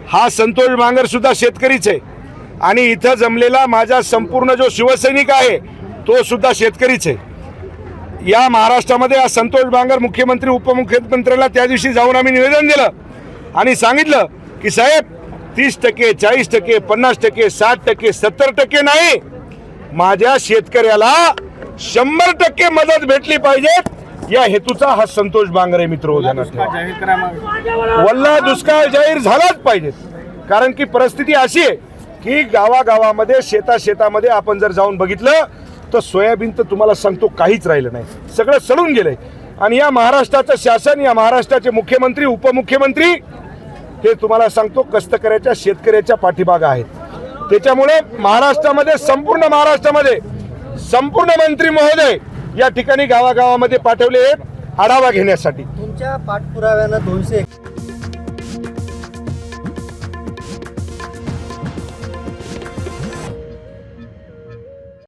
हा संतोष बांगर सुद्धा शेतकरीच आहे आणि इथं जमलेला माझा संपूर्ण जो शिवसैनिक आहे तो सुद्धा शेतकरीच आहे। या महाराष्ट्रामध्ये हा संतोष बांगर मुख्यमंत्री उपमुख्यमंत्र्याला त्या दिवशी जाऊन आम्ही निवेदन दिलं आणि सांगितलं की साहेब 30%, 40%, 50%, 60%, 70% नाही, माझ्या शेतकऱ्याला 100% मदत भेटली पाहिजे, या हेतूचा हा संतोष बांगर आहे। मित्र वल्ला दुष्काळ जाहीर झालाच पाहिजे, कारण की परिस्थिती अशी आहे की गावागावामध्ये शेतामध्ये आपण जर जाऊन बघितलं तर सोयाबीन तर तुम्हाला सांगतो काहीच राहिलं नाही, सगळं सडून गेलंय। आणि या महाराष्ट्राचं शासन, या महाराष्ट्राचे मुख्यमंत्री उपमुख्यमंत्री हे तुम्हाला सांगतो कष्टकऱ्याच्या शेतकऱ्याच्या पाठीमागे आहेत। त्याच्यामुळे महाराष्ट्रामध्ये संपूर्ण महाराष्ट्रामध्ये संपूर्ण मंत्री महोदय या ठिकाणी गावागावामध्ये पाठवले आढावा घेण्यासाठी। तुमच्या पाठपुराव्यानं 200